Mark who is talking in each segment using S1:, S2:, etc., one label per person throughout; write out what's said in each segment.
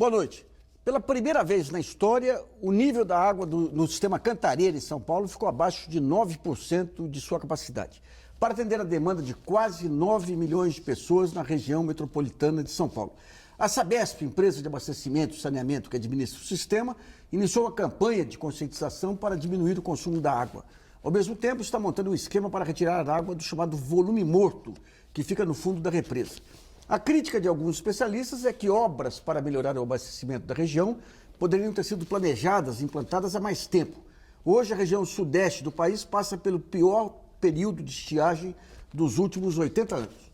S1: Boa noite. Pela primeira vez na história, o nível da água no sistema Cantareira, em São Paulo, ficou abaixo de 9% de sua capacidade, para atender a demanda de quase 9 milhões de pessoas na região metropolitana de São Paulo. A Sabesp, empresa de abastecimento e saneamento que administra o sistema, iniciou uma campanha de conscientização para diminuir o consumo da água. Ao mesmo tempo, está montando um esquema para retirar a água do chamado volume morto, que fica no fundo da represa. A crítica de alguns especialistas é que obras para melhorar o abastecimento da região poderiam ter sido planejadas e implantadas há mais tempo. Hoje, a região sudeste do país passa pelo pior período de estiagem dos últimos 80 anos.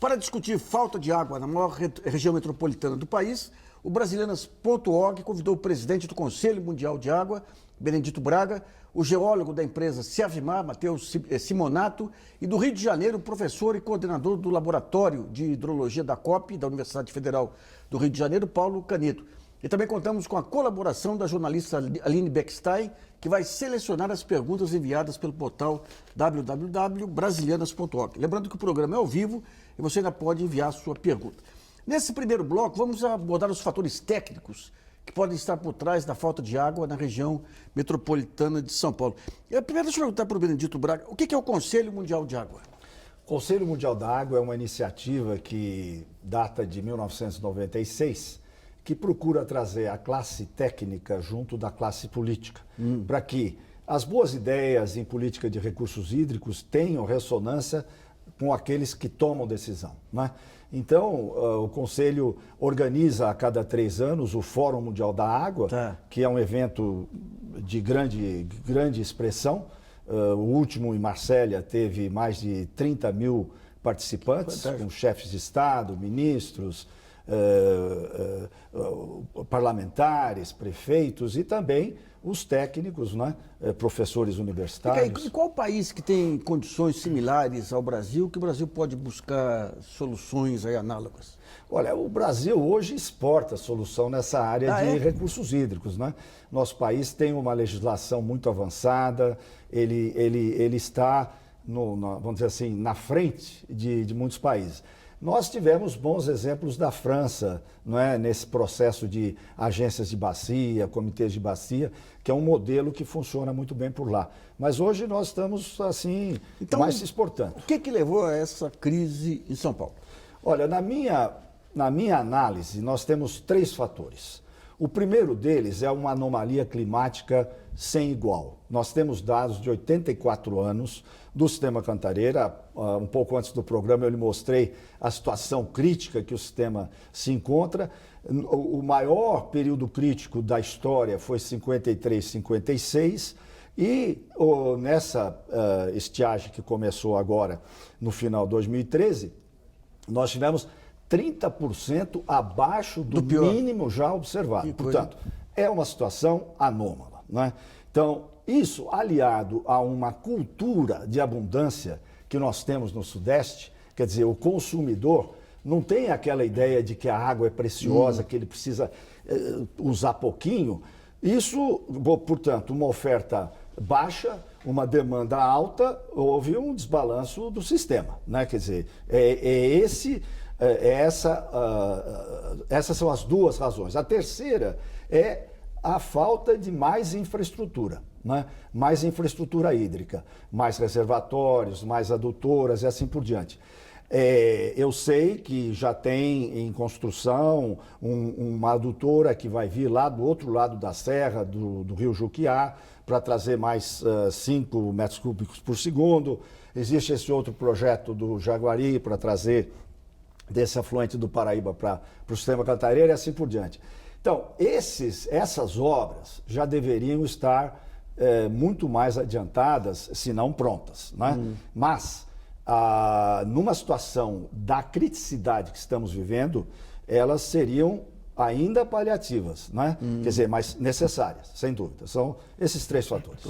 S1: Para discutir falta de água na maior região metropolitana do país, o Brasilianas.org convidou o presidente do Conselho Mundial de Água, Benedito Braga, o geólogo da empresa Ciavimar, Matheus Simonato, e do Rio de Janeiro, o professor e coordenador do Laboratório de Hidrologia da COP, da Universidade Federal do Rio de Janeiro, Paulo Canedo. E também contamos com a colaboração da jornalista Aline Beckstein, que vai selecionar as perguntas enviadas pelo portal www.brasilianas.org. Lembrando que o programa é ao vivo e você ainda pode enviar a sua pergunta. Nesse primeiro bloco, vamos abordar os fatores técnicos que podem estar por trás da falta de água na região metropolitana de São Paulo. Primeiro, deixa eu perguntar para o Benedito Braga, o que é o Conselho Mundial de Água?
S2: O Conselho Mundial da Água é uma iniciativa que data de 1996, que procura trazer a classe técnica junto da classe política, para que as boas ideias em política de recursos hídricos tenham ressonância com aqueles que tomam decisão, né? Então, o Conselho organiza a cada 3 anos o Fórum Mundial da Água, que é um evento de grande expressão. O último em Marsella teve mais de 30 mil participantes, com chefes de Estado, ministros, parlamentares, prefeitos e também os técnicos, né? Professores universitários.
S1: E qual país que tem condições similares ao Brasil, que o Brasil pode buscar soluções aí análogas?
S2: Olha, o Brasil hoje exporta solução nessa área de recursos hídricos, né? Nosso país tem uma legislação muito avançada, ele está, vamos dizer assim, na frente de muitos países. Nós tivemos bons exemplos da França, não é? Nesse processo de agências de bacia, comitês de bacia, que é um modelo que funciona muito bem por lá. Mas hoje nós estamos, assim, mais exportando.
S1: O que levou a essa crise em São Paulo?
S2: Olha, na minha análise, nós temos 3 fatores. O primeiro deles é uma anomalia climática sem igual. Nós temos dados de 84 anos do sistema Cantareira. Um pouco antes do programa eu lhe mostrei a situação crítica que o sistema se encontra. O maior período crítico da história foi 53, 56 e nessa estiagem que começou agora no final de 2013, nós tivemos 30% abaixo do mínimo já observado. Portanto, é uma situação anômala, né? Então, isso aliado a uma cultura de abundância que nós temos no Sudeste, quer dizer, o consumidor não tem aquela ideia de que a água é preciosa, que ele precisa usar pouquinho. Isso, portanto, uma oferta baixa, uma demanda alta, houve um desbalanço do sistema, né? Quer dizer, essas são as 2 razões. A terceira é a falta de mais infraestrutura, né? Mais infraestrutura hídrica, mais reservatórios, mais adutoras e assim por diante. Eu sei que já tem em construção uma adutora que vai vir lá do outro lado da serra, do rio Juquiá, para trazer mais 5 metros cúbicos por segundo. Existe esse outro projeto do Jaguari para trazer desse afluente do Paraíba para o sistema Cantareira e assim por diante. Então, essas obras já deveriam estar muito mais adiantadas, se não prontas, né? Mas, numa situação da criticidade que estamos vivendo, elas seriam ainda paliativas, né? Quer dizer, mas necessárias, sem dúvida. São esses 3 fatores.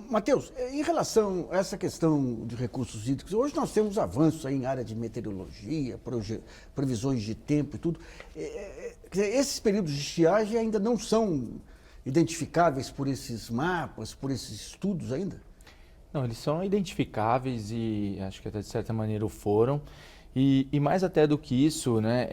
S1: Matheus, em relação a essa questão de recursos hídricos, hoje nós temos avanços aí em área de meteorologia, previsões de tempo e tudo. Esses períodos de estiagem ainda não são identificáveis por esses mapas, por esses estudos ainda?
S3: Não, eles são identificáveis e acho que até de certa maneira o foram. E mais até do que isso, né,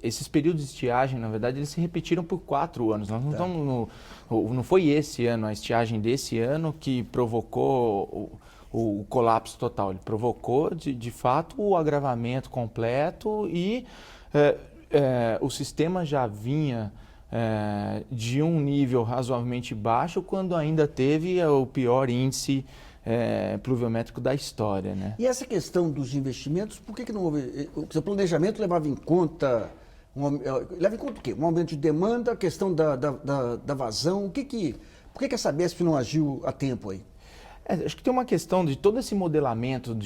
S3: esses períodos de estiagem, na verdade, eles se repetiram por 4 anos. Nós não estamos não foi esse ano, a estiagem desse ano que provocou o colapso total. Ele provocou, de fato, o agravamento completo e o sistema já vinha de um nível razoavelmente baixo quando ainda teve o pior índice pluviométrico da história, né?
S1: E essa questão dos investimentos, por que não houve? O seu planejamento leva em conta o quê? Um aumento de demanda, a questão da vazão, por que a Sabesp não agiu a tempo aí?
S3: Acho que tem uma questão de todo esse modelamento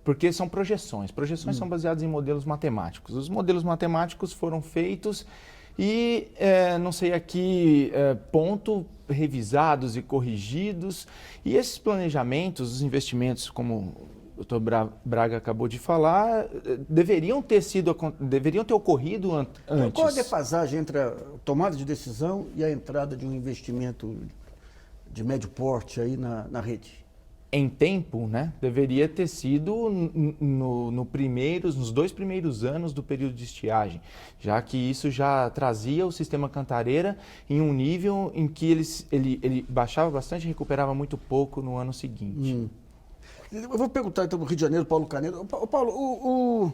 S3: porque são projeções. Projeções são baseadas em modelos matemáticos. Os modelos matemáticos foram feitos e, não sei aqui, ponto, revisados e corrigidos. E esses planejamentos, os investimentos, como o Dr. Braga acabou de falar, deveriam ter ocorrido antes.
S1: Qual a defasagem entre a tomada de decisão e a entrada de um investimento de médio porte aí na rede?
S3: Em tempo, né, deveria ter sido nos 2 primeiros anos do período de estiagem, já que isso já trazia o sistema Cantareira em um nível em que ele baixava bastante e recuperava muito pouco no ano seguinte.
S1: Eu vou perguntar então para o Rio de Janeiro, Paulo Canedo. Paulo,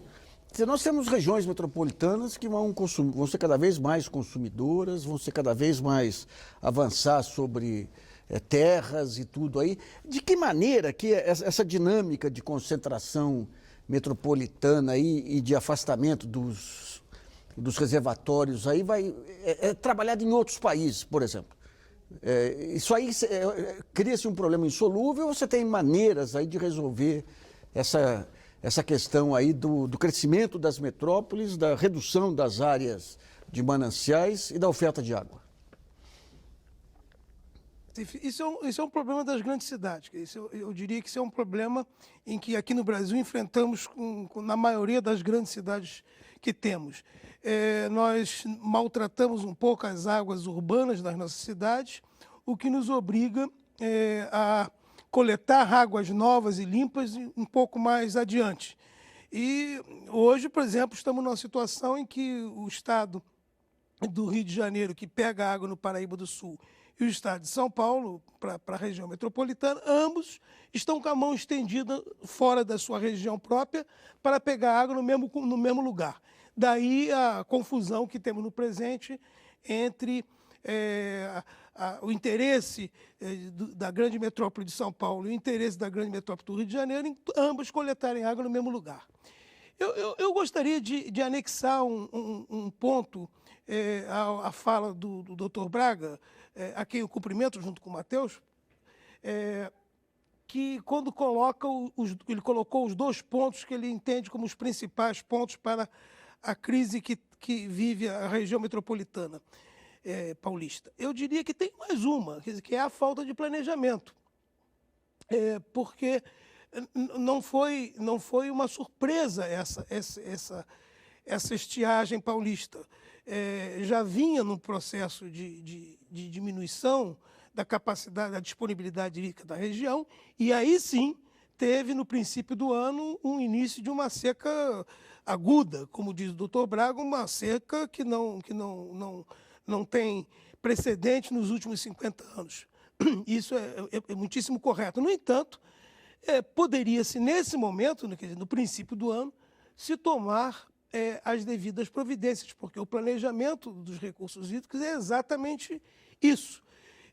S1: nós temos regiões metropolitanas que vão ser cada vez mais consumidoras, vão ser cada vez mais avançar sobre terras e tudo aí. De que maneira que essa dinâmica de concentração metropolitana aí e de afastamento dos reservatórios aí vai trabalhado em outros países, por exemplo? Isso aí cria-se um problema insolúvel ou você tem maneiras aí de resolver essa questão aí do crescimento das metrópoles, da redução das áreas de mananciais e da oferta de água?
S4: Isso é um problema das grandes cidades. Eu diria que isso é um problema em que aqui no Brasil enfrentamos na maioria das grandes cidades que temos. Nós maltratamos um pouco as águas urbanas das nossas cidades, o que nos obriga a coletar águas novas e limpas um pouco mais adiante. E hoje, por exemplo, estamos numa situação em que o estado do Rio de Janeiro, que pega água no Paraíba do Sul, e o estado de São Paulo, para a região metropolitana, ambos estão com a mão estendida fora da sua região própria para pegar água no mesmo lugar. Daí a confusão que temos no presente entre o interesse da grande metrópole de São Paulo e o interesse da grande metrópole do Rio de Janeiro em ambos coletarem água no mesmo lugar. Eu gostaria de anexar um ponto à fala do Dr. Braga, a quem eu cumprimento junto com o Matheus, que quando ele colocou os 2 pontos que ele entende como os principais pontos para a crise que vive a região metropolitana paulista. Eu diria que tem mais uma, que é a falta de planejamento, porque não foi uma surpresa essa estiagem paulista. Já vinha num processo de diminuição da capacidade, da disponibilidade hídrica da região, e aí sim teve, no princípio do ano, um início de uma seca aguda, como diz o doutor Braga, uma seca que não tem precedente nos últimos 50 anos. Isso é muitíssimo correto. No entanto, poderia-se, nesse momento, no princípio do ano, se tomar as devidas providências, porque o planejamento dos recursos hídricos é exatamente isso.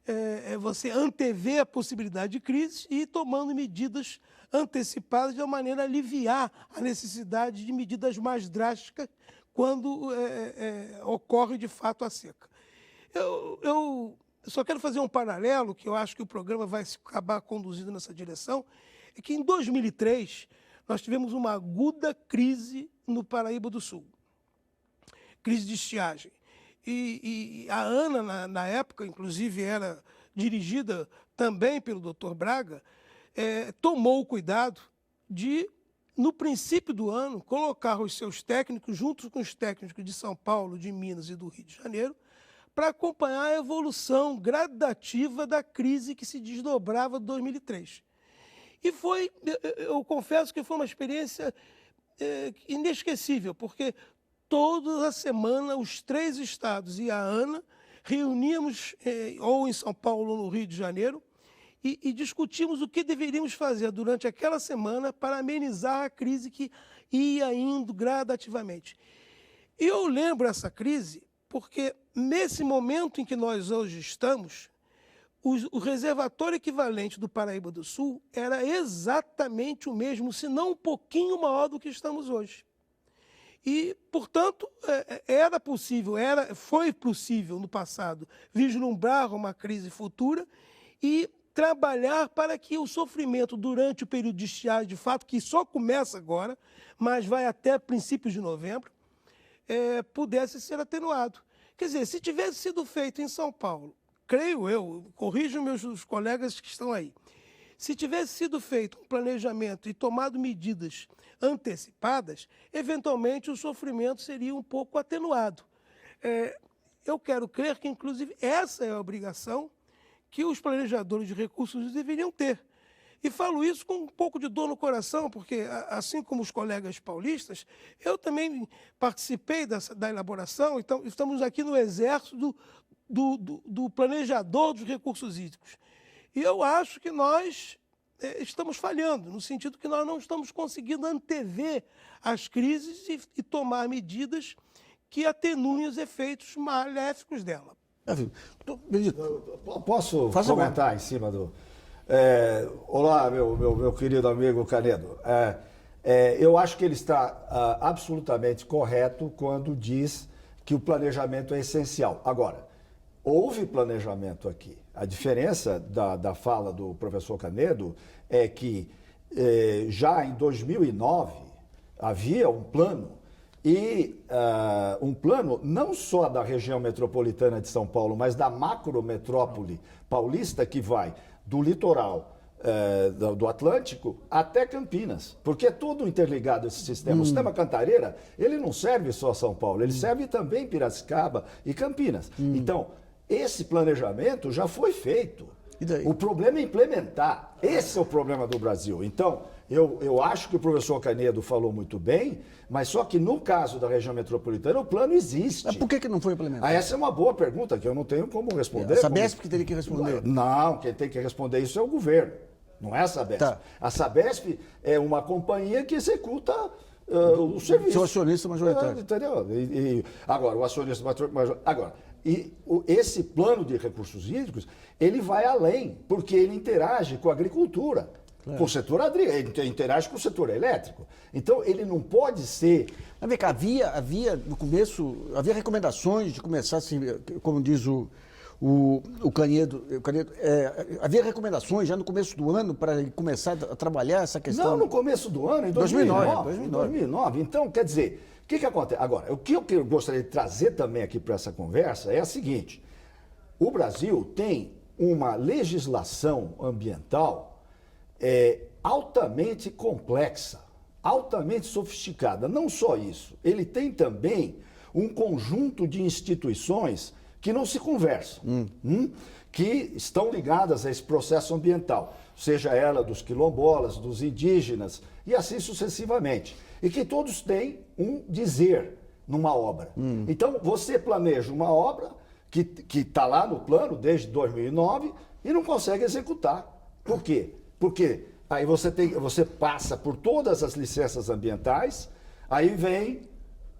S4: É você antever a possibilidade de crise e ir tomando medidas antecipadas de uma maneira a aliviar a necessidade de medidas mais drásticas quando ocorre de fato a seca. Eu só quero fazer um paralelo, que eu acho que o programa vai acabar conduzindo nessa direção, é que em 2003 nós tivemos uma aguda crise no Paraíba do Sul, crise de estiagem. E a ANA, na época, inclusive era dirigida também pelo Dr. Braga, tomou o cuidado de, no princípio do ano, colocar os seus técnicos, junto com os técnicos de São Paulo, de Minas e do Rio de Janeiro, para acompanhar a evolução gradativa da crise que se desdobrava em 2003. E eu confesso que foi uma experiência inesquecível, porque toda a semana, os 3 estados e a ANA reuníamos, ou em São Paulo ou no Rio de Janeiro, e discutimos o que deveríamos fazer durante aquela semana para amenizar a crise que ia indo gradativamente. E eu lembro essa crise porque, nesse momento em que nós hoje estamos, o reservatório equivalente do Paraíba do Sul era exatamente o mesmo, se não um pouquinho maior do que estamos hoje. E, portanto, foi possível no passado vislumbrar uma crise futura e trabalhar para que o sofrimento durante o período de estiagem, de fato, que só começa agora, mas vai até princípios de novembro, pudesse ser atenuado. Quer dizer, se tivesse sido feito em São Paulo, creio eu, corrijo meus colegas que estão aí, se tivesse sido feito um planejamento e tomado medidas antecipadas, eventualmente o sofrimento seria um pouco atenuado. Eu quero crer que, inclusive, essa é a obrigação que os planejadores de recursos deveriam ter. E falo isso com um pouco de dor no coração, porque, assim como os colegas paulistas, eu também participei da elaboração, então estamos aqui no exército do planejador dos recursos hídricos. E eu acho que nós estamos falhando, no sentido que nós não estamos conseguindo antever as crises e tomar medidas que atenuem os efeitos maléficos dela.
S2: Benedito, posso comentar em cima do... olá, meu querido amigo Canedo. Eu acho que ele está absolutamente correto quando diz que o planejamento é essencial. Agora, houve planejamento aqui. A diferença da fala do professor Canedo é que já em 2009 havia um plano, e um plano não só da região metropolitana de São Paulo, mas da macrometrópole paulista, que vai do litoral do Atlântico até Campinas, porque é todo interligado esse sistema. O sistema Cantareira, ele não serve só São Paulo, ele serve também Piracicaba e Campinas. Então, esse planejamento já foi feito. O problema é implementar. Esse é o problema do Brasil. Então, eu acho que o professor Canedo falou muito bem, mas só que no caso da região metropolitana o plano existe.
S1: Mas por que não foi implementado?
S2: Essa é uma boa pergunta que eu não tenho como responder.
S1: A Sabesp que teria que responder.
S2: Não, quem tem que responder isso é o governo, não é a Sabesp. Tá. A Sabesp é uma companhia que executa o serviço.
S1: Seu acionista majoritário.
S2: Entendeu? Agora, o acionista majoritário... Agora, esse plano de recursos hídricos, ele vai além, porque ele interage com a agricultura, com o setor agrícola, ele interage com o setor elétrico. Então, ele não pode ser...
S1: Mas vem cá, havia no começo, havia recomendações de começar, assim, como diz o Canedo, havia recomendações já no começo do ano para começar a trabalhar essa questão?
S2: Não, no começo do ano, em 2009. Então, quer dizer... O que acontece? Agora, o que eu gostaria de trazer também aqui para essa conversa é a seguinte: o Brasil tem uma legislação ambiental altamente complexa, altamente sofisticada. Não só isso, ele tem também um conjunto de instituições que não se conversam, que estão ligadas a esse processo ambiental, seja ela dos quilombolas, dos indígenas e assim sucessivamente. E que todos têm um dizer numa obra. Então, você planeja uma obra que está lá no plano desde 2009 e não consegue executar. Por quê? Porque aí você passa por todas as licenças ambientais, aí vem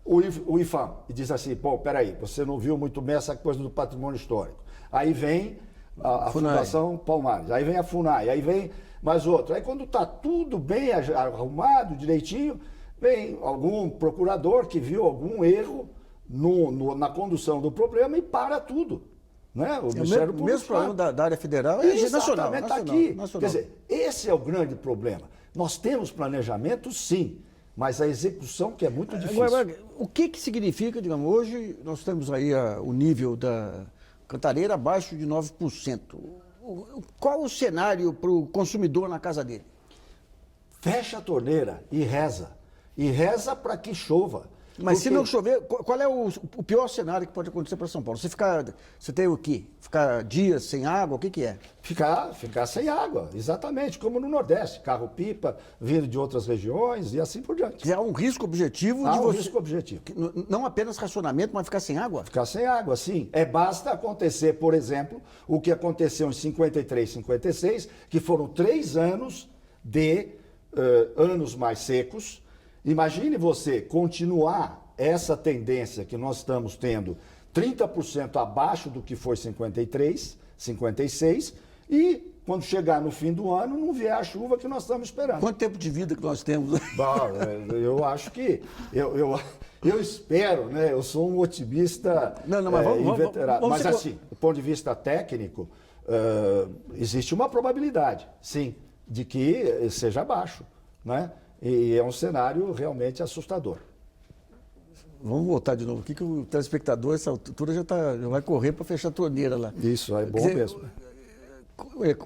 S2: o IFAM e diz assim, pô, peraí, você não viu muito bem essa coisa do patrimônio histórico. Aí vem a Fundação Palmares, aí vem a FUNAI, aí vem mais outro. Aí quando está tudo bem arrumado, direitinho, vem algum procurador que viu algum erro na condução do problema e para tudo. Né? O Ministério Público.
S1: O mesmo problema da área federal é nacional.
S2: Está aqui. Nacional. Quer dizer, esse é o grande problema. Nós temos planejamento, sim, mas a execução que é muito difícil.
S1: Agora, o que significa, digamos, hoje nós temos aí o nível da Cantareira abaixo de 9%. Qual o cenário para o consumidor na casa dele?
S2: Fecha a torneira e reza. E reza para que chova.
S1: Mas se
S2: Porque-
S1: não chover, qual é o pior cenário que pode acontecer para São Paulo? Você tem o quê? Ficar dias sem água? O que é?
S2: Ficar sem água, exatamente, como no Nordeste, carro-pipa, vindo de outras regiões e assim por diante.
S1: Há um risco objetivo
S2: Há
S1: de
S2: um
S1: você.
S2: risco objetivo.
S1: Não apenas racionamento, mas ficar sem água?
S2: Ficar sem água, sim. Basta acontecer, por exemplo, o que aconteceu em 53, 56, que foram 3 anos de anos mais secos. Imagine você continuar essa tendência que nós estamos tendo 30% abaixo do que foi 53, 56, e quando chegar no fim do ano não vier a chuva que nós estamos esperando.
S1: Quanto tempo de vida que nós temos?
S2: Bom, eu acho que... Eu espero, né? Eu sou um otimista
S1: Não, mas
S2: inveterado.
S1: vamos
S2: Mas
S1: ser-
S2: assim, do ponto de vista técnico, existe uma probabilidade, sim, de que seja baixo, né? E é um cenário realmente assustador.
S1: Vamos voltar de novo aqui, que o telespectador, essa altura, já vai correr para fechar a torneira lá.
S2: Isso, é bom
S1: Quer dizer,
S2: mesmo.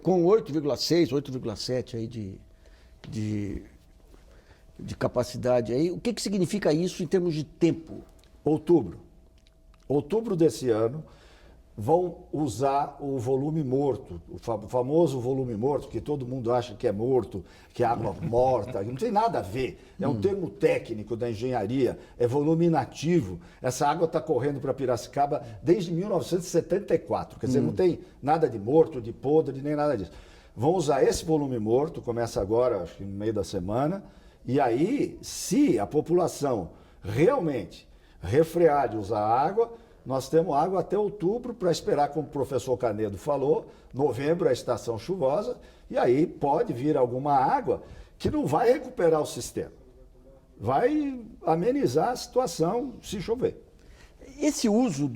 S1: Com 8,6, 8,7 aí de capacidade aí, o que significa isso em termos de tempo?
S2: Outubro desse ano, vão usar o volume morto, o famoso volume morto, que todo mundo acha que é morto, que é água morta, não tem nada a ver. É um termo técnico da engenharia, é volume inativo. Essa água está correndo para Piracicaba desde 1974, quer dizer, não tem nada de morto, de podre, nem nada disso. Vão usar esse volume morto, começa agora, acho que no meio da semana, e aí, se a população realmente refrear de usar água, nós temos água até outubro para esperar, como o professor Canedo falou, novembro é a estação chuvosa, e aí pode vir alguma água que não vai recuperar o sistema. Vai amenizar a situação se chover.
S1: Esse uso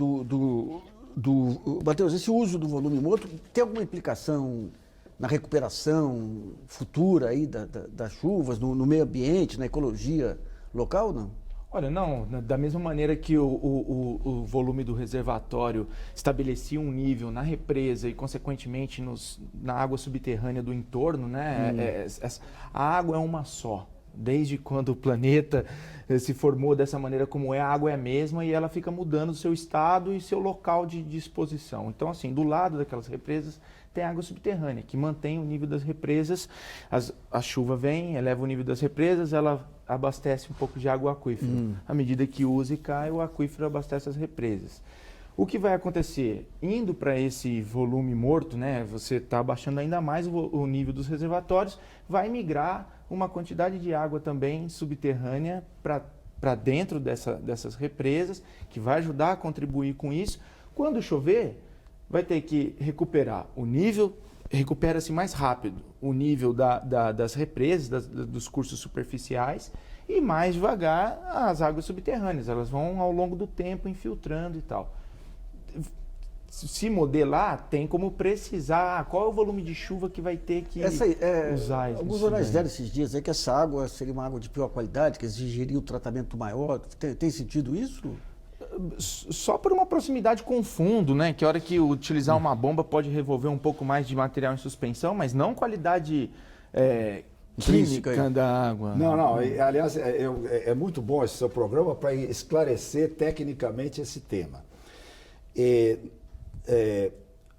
S1: Matheus, esse uso do volume morto tem alguma implicação na recuperação futura aí das chuvas, no meio ambiente, na ecologia local, não?
S3: Olha, não, da mesma maneira que o volume do reservatório estabelecia um nível na represa e, consequentemente, na água subterrânea do entorno, né? A água é uma só. Desde quando o planeta se formou dessa maneira como é, a água é a mesma e ela fica mudando o seu estado e seu local de disposição. Então, assim, do lado daquelas represas tem água subterrânea, que mantém o nível das represas. A chuva vem, eleva o nível das represas, ela abastece um pouco de água aquífera. À medida que usa e cai, o aquífero abastece as represas. O que vai acontecer? Indo para esse volume morto, né, você está abaixando ainda mais o nível dos reservatórios, vai migrar uma quantidade de água também subterrânea para dentro dessas represas, que vai ajudar a contribuir com isso. Quando chover, vai ter que recuperar o nível, recupera-se mais rápido o nível das represas, dos cursos superficiais, e mais devagar as águas subterrâneas. Elas vão ao longo do tempo infiltrando e tal. Se modelar, tem como precisar qual é o volume de chuva que vai ter que usar.
S1: Alguns jornais deram esses dias aí que essa água seria uma água de pior qualidade, que exigiria um tratamento maior. Tem sentido isso?
S3: Só por uma proximidade com o fundo, né? Que a hora que utilizar uma bomba pode revolver um pouco mais de material em suspensão, mas não qualidade química da água.
S2: Não. Aliás, é muito bom esse seu programa para esclarecer tecnicamente esse tema.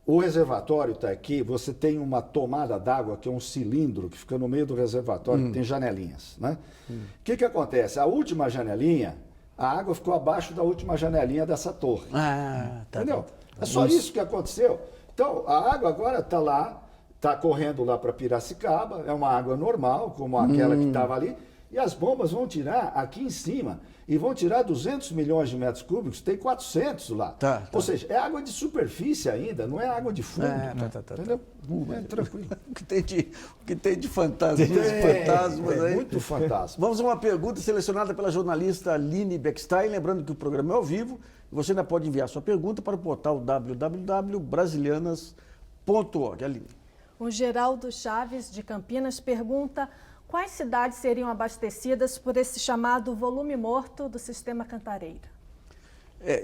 S2: O reservatório está aqui, você tem uma tomada d'água, que é um cilindro que fica no meio do reservatório, que tem janelinhas, né? O que acontece? A última janelinha, a água ficou abaixo da última janelinha dessa torre.
S1: Tá.
S2: Entendeu? É só isso que aconteceu. Então, a água agora está lá, está correndo lá para Piracicaba, é uma água normal, como aquela que estava ali, e as bombas vão tirar aqui em cima, e vão tirar 200 milhões de metros cúbicos, tem 400 lá.
S1: Tá.
S2: Ou seja, é água de superfície ainda, não é água de fundo. Entendeu? É tranquilo.
S1: O que tem de fantasmas aí.
S2: Muito fantástico.
S1: Vamos a uma pergunta selecionada pela jornalista Aline Beckstein. Lembrando que o programa é ao vivo. Você ainda pode enviar sua pergunta para o portal www.brasilianas.org. Aline.
S5: O Geraldo Chaves, de Campinas, pergunta: quais cidades seriam abastecidas por esse chamado volume morto do sistema Cantareira?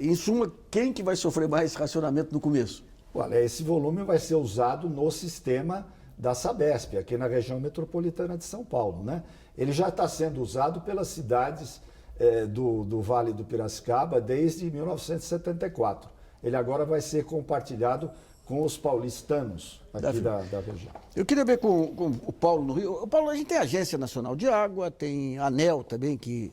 S1: Em suma, quem que vai sofrer mais racionamento no começo?
S2: Olha, esse volume vai ser usado no sistema da Sabesp, aqui na região metropolitana de São Paulo, né? Ele já está sendo usado pelas cidades do Vale do Piracicaba desde 1974. Ele agora vai ser compartilhado com os paulistanos aqui da região.
S1: Eu queria ver com o Paulo no Rio. Paulo, a gente tem a Agência Nacional de Água, tem a ANEEL também, que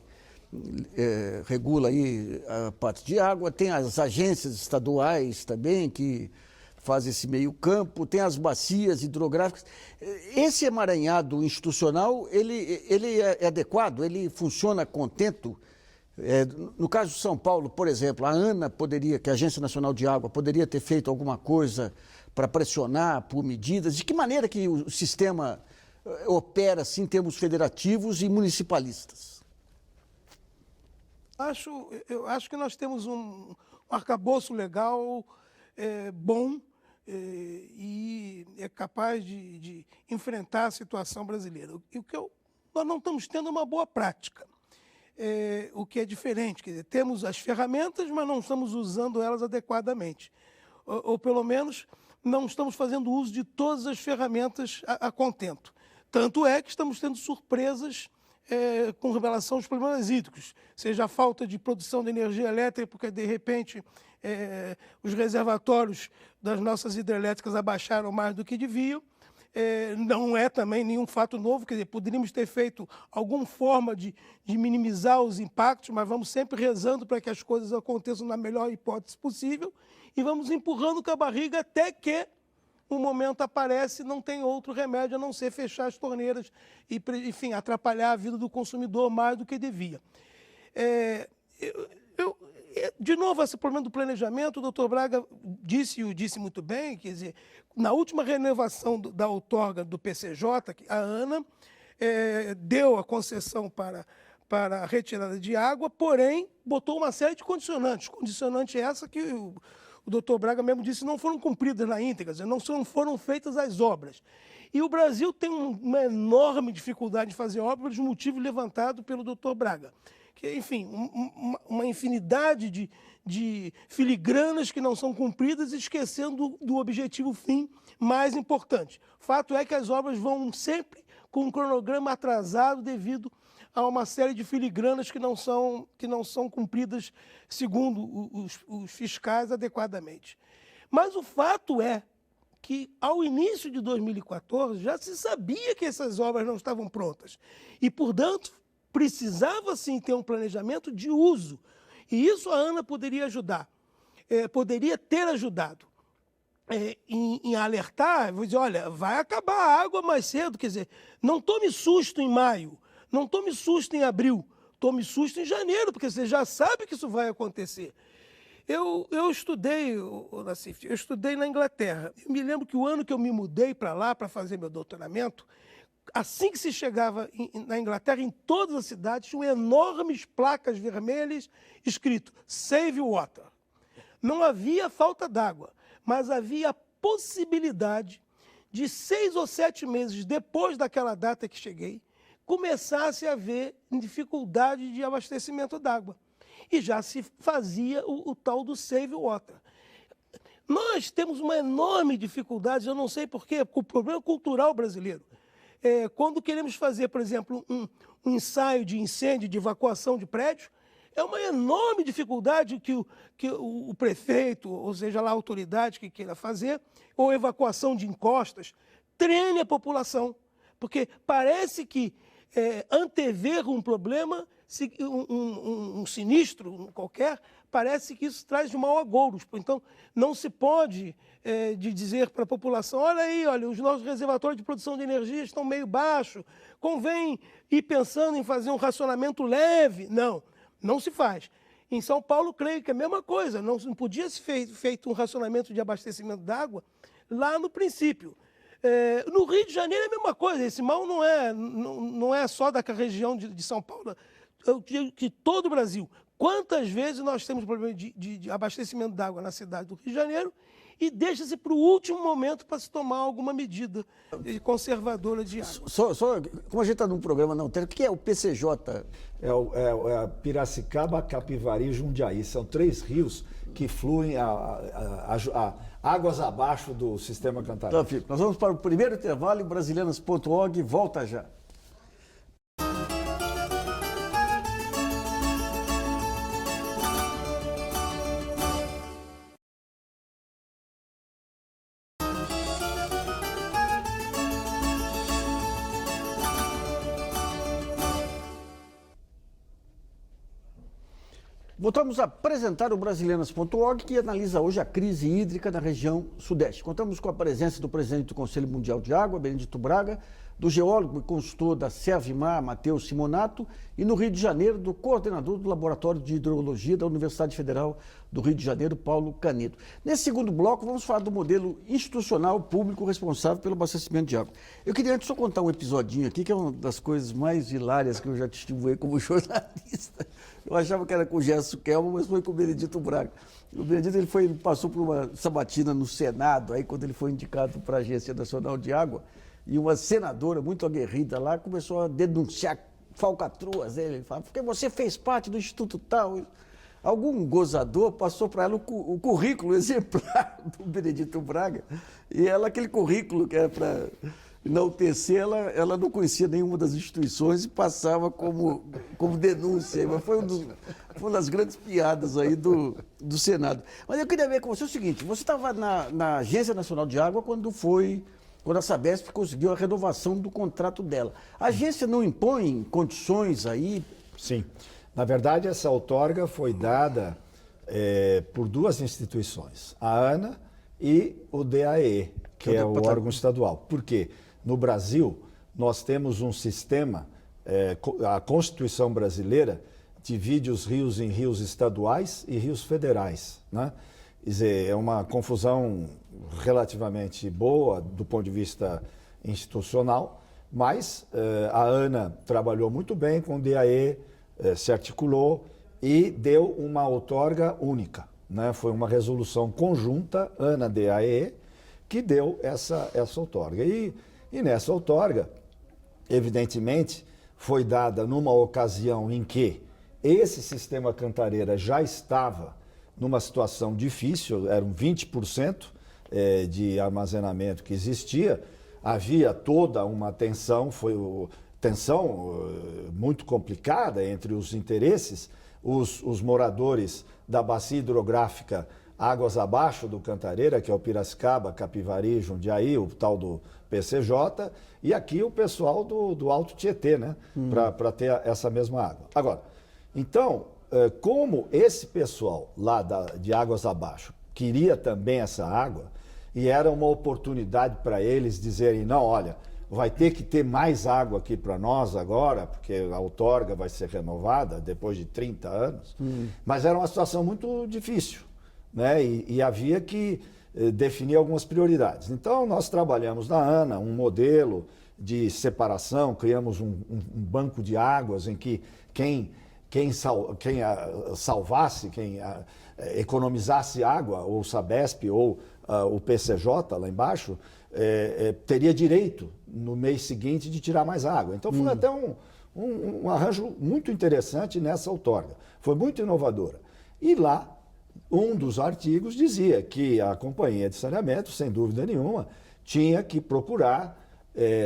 S1: regula aí a parte de água, tem as agências estaduais também, que fazem esse meio campo, tem as bacias hidrográficas. Esse emaranhado institucional, ele é adequado? Ele funciona a contento? No caso de São Paulo, por exemplo, a ANA poderia, que é a Agência Nacional de Água, poderia ter feito alguma coisa para pressionar por medidas? De que maneira que o sistema opera assim, em termos federativos e municipalistas?
S4: Eu acho que nós temos um arcabouço legal bom e é capaz de enfrentar a situação brasileira. E nós não estamos tendo uma boa prática. O que é diferente, quer dizer, temos as ferramentas, mas não estamos usando elas adequadamente. Ou pelo menos, não estamos fazendo uso de todas as ferramentas a contento. Tanto é que estamos tendo surpresas com relação aos problemas hídricos, seja a falta de produção de energia elétrica, porque, de repente, os reservatórios das nossas hidrelétricas abaixaram mais do que deviam. Não é também nenhum fato novo, quer dizer, poderíamos ter feito alguma forma de minimizar os impactos, mas vamos sempre rezando para que as coisas aconteçam na melhor hipótese possível e vamos empurrando com a barriga até que o momento aparece e não tem outro remédio a não ser fechar as torneiras e, enfim, atrapalhar a vida do consumidor mais do que devia. De novo, esse problema do planejamento, o doutor Braga disse muito bem, quer dizer, na última renovação da outorga do PCJ, a ANA deu a concessão para a retirada de água, porém, botou uma série de condicionantes. Condicionante essa que o doutor Braga mesmo disse não foram cumpridas na íntegra, não foram feitas as obras. E o Brasil tem uma enorme dificuldade de fazer obras, pelos motivos levantados pelo doutor Braga. Que, enfim, uma infinidade de filigranas que não são cumpridas, esquecendo do objetivo fim mais importante. Fato é que as obras vão sempre com um cronograma atrasado devido a uma série de filigranas que não são cumpridas segundo os fiscais adequadamente. Mas o fato é que, ao início de 2014, já se sabia que essas obras não estavam prontas. E, portanto, precisava, sim, ter um planejamento de uso. E isso a ANA poderia ajudar, poderia ter ajudado em alertar, vou dizer, olha, vai acabar a água mais cedo, quer dizer, não tome susto em maio, não tome susto em abril, tome susto em janeiro, porque você já sabe que isso vai acontecer. Eu estudei, Nassif, eu estudei na Inglaterra. Eu me lembro que o ano que eu me mudei para lá para fazer meu doutoramento, assim que se chegava na Inglaterra, em todas as cidades, tinham enormes placas vermelhas escrito Save Water. Não havia falta d'água, mas havia a possibilidade de 6 ou 7 meses depois daquela data que cheguei, começasse a haver dificuldade de abastecimento d'água. E já se fazia o tal do Save Water. Nós temos uma enorme dificuldade, eu não sei porquê, com o problema cultural brasileiro. Quando queremos fazer, por exemplo, um ensaio de incêndio, de evacuação de prédio, é uma enorme dificuldade que o prefeito, ou seja, lá a autoridade que queira fazer, ou evacuação de encostas, treine a população. Porque parece que antever um problema, um sinistro qualquer, parece que isso traz de mau agouro. Então, não se pode de dizer para a população, olha, os nossos reservatórios de produção de energia estão meio baixos, convém ir pensando em fazer um racionamento leve. Não se faz. Em São Paulo, creio que é a mesma coisa, não podia ser feito um racionamento de abastecimento d'água lá no princípio. No Rio de Janeiro é a mesma coisa, esse mal não é só da região de São Paulo, eu digo que todo o Brasil. Quantas vezes nós temos problema de abastecimento d'água na cidade do Rio de Janeiro e deixa-se para o último momento para se tomar alguma medida conservadora de água.
S1: Como a gente está num programa não técnico, o que é o PCJ?
S2: É a Piracicaba, Capivari e Jundiaí. São 3 rios que fluem águas abaixo do sistema Cantareira.
S1: Então, nós vamos para o primeiro intervalo e Brasilianas.org volta já. Voltamos a apresentar o Brasileiras.org, que analisa hoje a crise hídrica na região sudeste. Contamos com a presença do presidente do Conselho Mundial de Água, Benedito Braga, do geólogo e consultor da Servimar, Matheus Simonato, e no Rio de Janeiro, do coordenador do Laboratório de Hidrologia da Universidade Federal do Rio de Janeiro, Paulo Canedo. Nesse segundo bloco, vamos falar do modelo institucional público responsável pelo abastecimento de água. Eu queria antes só contar um episodinho aqui, que é uma das coisas mais hilárias que eu já testemunhei como jornalista. Eu achava que era com o Gerson Kelman, mas foi com o Benedito Braga. O Benedito ele passou por uma sabatina no Senado, aí quando ele foi indicado para a Agência Nacional de Água, e uma senadora muito aguerrida lá começou a denunciar falcatruas dele. Ele falava, porque você fez parte do Instituto tal. Algum gozador passou para ela o currículo exemplar do Benedito Braga, e ela, aquele currículo que era para enaltecer, ela não conhecia nenhuma das instituições e passava como denúncia. Mas foi uma das grandes piadas aí do Senado. Mas eu queria ver com você o seguinte, você estava na Agência Nacional de Água quando a Sabesp conseguiu a renovação do contrato dela. A agência não impõe condições aí?
S2: Sim. Na verdade, essa outorga foi dada por duas instituições, a ANA e o DAE, que é o órgão estadual. Por quê? No Brasil, nós temos um sistema, a Constituição brasileira divide os rios em rios estaduais e rios federais, né? Quer dizer, é uma confusão relativamente boa do ponto de vista institucional, mas a ANA trabalhou muito bem com o DAE, se articulou e deu uma outorga única, né? Foi uma resolução conjunta, ANA-DAE, que deu essa outorga. E nessa outorga, evidentemente, foi dada numa ocasião em que esse sistema Cantareira já estava numa situação difícil, eram 20% de armazenamento que existia, havia toda uma tensão, tensão muito complicada entre os interesses, os moradores da bacia hidrográfica águas abaixo do Cantareira, que é o Piracicaba, Capivari, Jundiaí, o tal do PCJ, e aqui o pessoal do Alto Tietê, né, para ter essa mesma água. Agora, então, como esse pessoal lá de águas abaixo queria também essa água, e era uma oportunidade para eles dizerem, não, olha, vai ter que ter mais água aqui para nós agora, porque a outorga vai ser renovada depois de 30 anos, mas era uma situação muito difícil, né? E havia que definir algumas prioridades. Então, nós trabalhamos na ANA um modelo de separação, criamos um banco de águas em que quem salvasse, quem economizasse água, ou o Sabesp, ou o PCJ lá embaixo, teria direito no mês seguinte de tirar mais água. Então foi até um arranjo muito interessante nessa outorga. Foi muito inovadora. E lá, um dos artigos dizia que a companhia de saneamento, sem dúvida nenhuma, tinha que procurar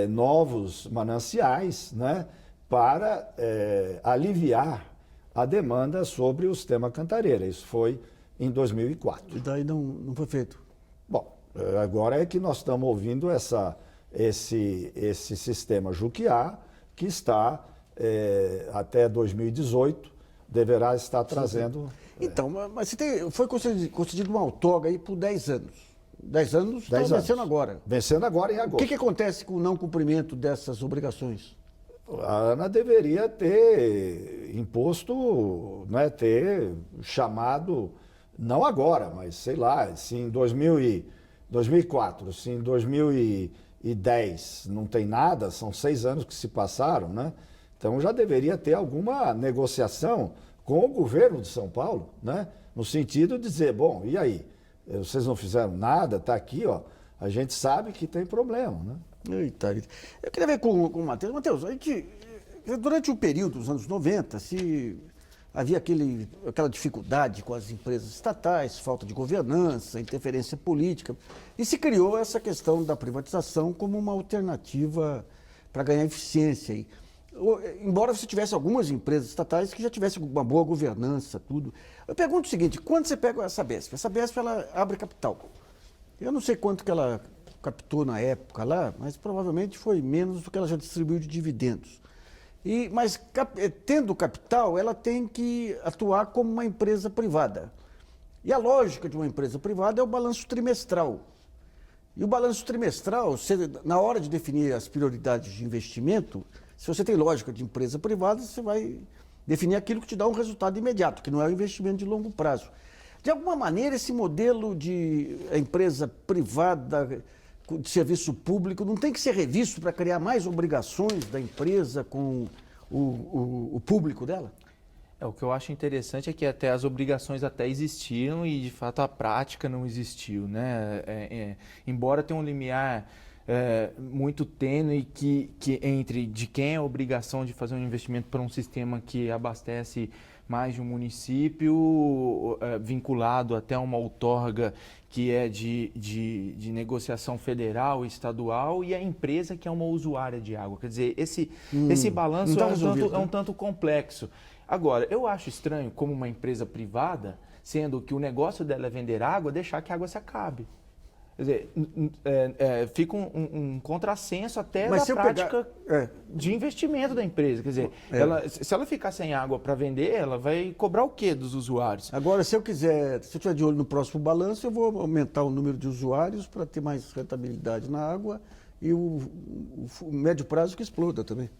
S2: novos mananciais, né, para aliviar a demanda sobre o sistema Cantareira. Isso foi em 2004.
S1: E daí não foi feito?
S2: Bom, agora é que nós estamos ouvindo esse sistema Juquiá, que está, até 2018, deverá estar trazendo...
S1: Então, mas foi concedido uma outorga aí por 10 anos. 10 anos está vencendo agora.
S2: Vencendo agora em agosto.
S1: O que acontece com o não cumprimento dessas obrigações?
S2: A ANA deveria ter imposto, né, ter chamado, não agora, mas sei lá, se em 2004, se em 2010 não tem nada, são 6 anos que se passaram, né? Então já deveria ter alguma negociação com o governo de São Paulo, né? No sentido de dizer, bom, e aí? Vocês não fizeram nada, está aqui, ó, a gente sabe que tem problema, né?
S1: Eita, eu queria ver com o Matheus. Matheus, durante o período dos anos 90, se havia aquela dificuldade com as empresas estatais, falta de governança, interferência política, e se criou essa questão da privatização como uma alternativa para ganhar eficiência aí. Embora você tivesse algumas empresas estatais que já tivessem uma boa governança, tudo. Eu pergunto o seguinte, quando você pega a Sabesp ela abre capital. Eu não sei quanto que ela captou na época lá, mas provavelmente foi menos do que ela já distribuiu de dividendos. Mas tendo capital, ela tem que atuar como uma empresa privada. E a lógica de uma empresa privada é o balanço trimestral. E o balanço trimestral, na hora de definir as prioridades de investimento, se você tem lógica de empresa privada, você vai definir aquilo que te dá um resultado imediato, que não é o investimento de longo prazo. De alguma maneira, esse modelo de empresa privada, de serviço público, não tem que ser revisto para criar mais obrigações da empresa com o público dela?
S3: O que eu acho interessante é que até as obrigações até existiram e, de fato, a prática não existiu, né? Embora tenha um limiar muito tênue que entre de quem é a obrigação de fazer um investimento para um sistema que abastece mais de um município, vinculado até uma outorga que é de negociação federal e estadual, e a empresa que é uma usuária de água. Quer dizer, esse balanço é um tanto complexo. Agora, eu acho estranho como uma empresa privada, sendo que o negócio dela é vender água, deixar que a água se acabe. Quer dizer, fica um contrassenso até da prática de investimento da empresa. Quer dizer, se ela ficar sem água para vender, ela vai cobrar o quê dos usuários?
S1: Agora, se eu estiver de olho no próximo balanço, eu vou aumentar o número de usuários para ter mais rentabilidade na água e o médio prazo que exploda também.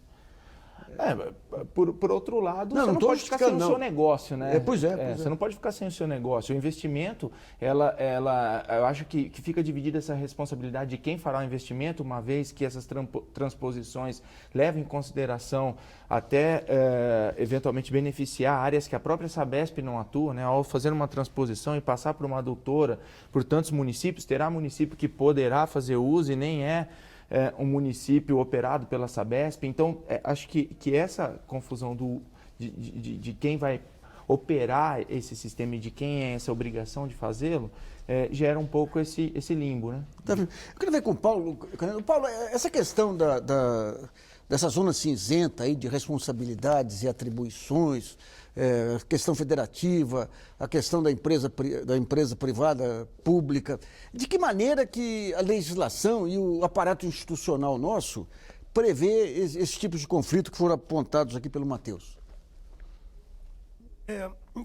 S3: Por outro lado, você não pode ficar sem o seu negócio, né?
S1: Pois é.
S3: Você não pode ficar sem o seu negócio. O investimento, eu acho que fica dividida essa responsabilidade de quem fará o investimento, uma vez que essas transposições levam em consideração até, eventualmente, beneficiar áreas que a própria Sabesp não atua, né? Ao fazer uma transposição e passar por uma adutora por tantos municípios, terá município que poderá fazer uso e nem um município operado pela Sabesp. Então, acho que essa confusão de quem vai operar esse sistema e de quem é essa obrigação de fazê-lo, gera um pouco esse limbo, né?
S1: Eu queria ver com o Paulo. Paulo, essa questão dessa zona cinzenta aí de responsabilidades e atribuições, a questão federativa, a questão da empresa privada pública, de que maneira que a legislação e o aparato institucional nosso prevê esses tipos de conflito que foram apontados aqui pelo Matheus?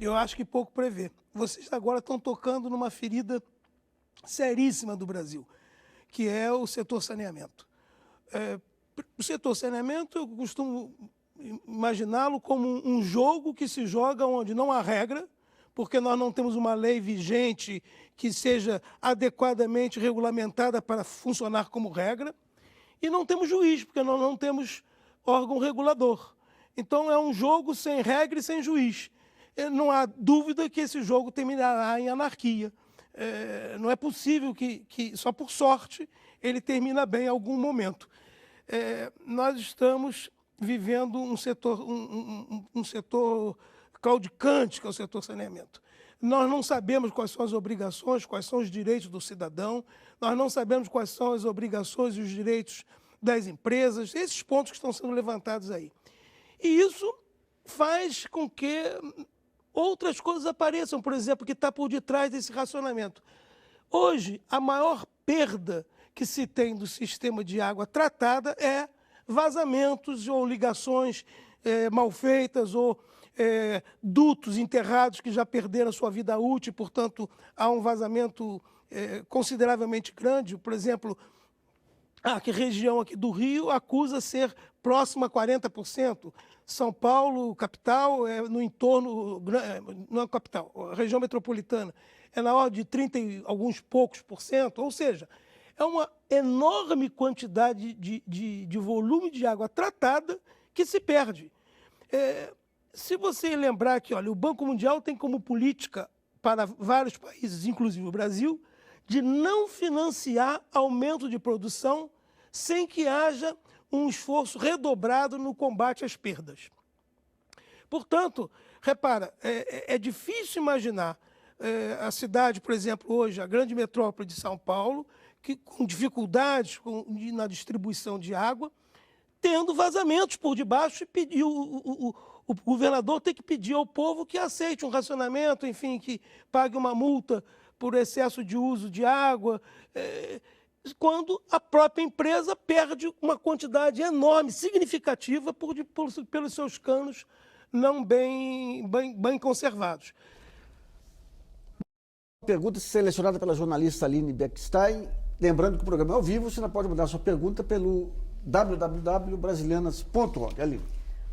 S4: Eu acho que pouco prevê. Vocês agora estão tocando numa ferida seríssima do Brasil, que é o setor saneamento. O setor saneamento, eu costumo imaginá-lo como um jogo que se joga onde não há regra, porque nós não temos uma lei vigente que seja adequadamente regulamentada para funcionar como regra, e não temos juiz, porque nós não temos órgão regulador. Então, é um jogo sem regra e sem juiz. Não há dúvida que esse jogo terminará em anarquia. Não é possível que, só por sorte, ele termina bem em algum momento. Nós estamos vivendo um setor claudicante, que é o setor saneamento. Nós não sabemos quais são as obrigações, quais são os direitos do cidadão, nós não sabemos quais são as obrigações e os direitos das empresas, esses pontos que estão sendo levantados aí. E isso faz com que outras coisas apareçam, por exemplo, que está por detrás desse racionamento. Hoje, a maior perda que se tem do sistema de água tratada é vazamentos ou ligações mal feitas ou dutos enterrados que já perderam a sua vida útil, portanto, há um vazamento consideravelmente grande. Por exemplo, a região aqui do Rio acusa ser próxima a 40%. São Paulo, capital, no entorno, não é capital, a região metropolitana, é na ordem de 30 e alguns poucos por cento, ou seja, é uma enorme quantidade de volume de água tratada que se perde. Se você lembrar que, olha, o Banco Mundial tem como política para vários países, inclusive o Brasil, de não financiar aumento de produção sem que haja um esforço redobrado no combate às perdas. Portanto, repara, é difícil imaginar a cidade, por exemplo, hoje, a grande metrópole de São Paulo, que, com dificuldades na distribuição de água, tendo vazamentos por debaixo e pedir o governador tem que pedir ao povo que aceite um racionamento, enfim, que pague uma multa por excesso de uso de água. quando a própria empresa perde uma quantidade enorme, significativa, pelos seus canos não bem conservados.
S1: Pergunta selecionada pela jornalista Aline Beckstein. Lembrando que o programa é ao vivo, você ainda pode mandar sua pergunta pelo www.brasilianas.org. Aline.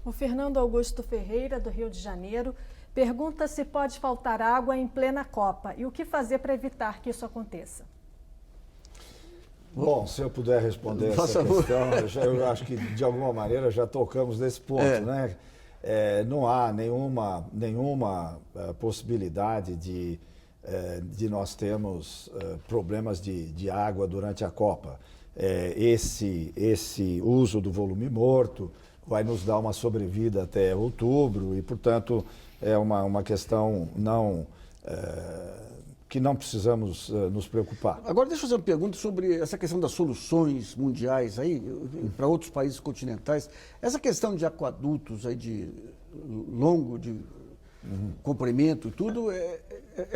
S5: O Fernando Augusto Ferreira, do Rio de Janeiro, pergunta se pode faltar água em plena Copa e o que fazer para evitar que isso aconteça.
S2: Bom, se eu puder responder essa questão, eu acho que de alguma maneira já tocamos nesse ponto, né? Não há nenhuma possibilidade de nós termos problemas de água durante a Copa. Esse uso do volume morto vai nos dar uma sobrevida até outubro e, portanto, é uma questão que não precisamos nos preocupar.
S1: Agora, deixa eu fazer uma pergunta sobre essa questão das soluções mundiais aí, para outros países continentais. Essa questão de aquadutos aí de longo, de comprimento e tudo, é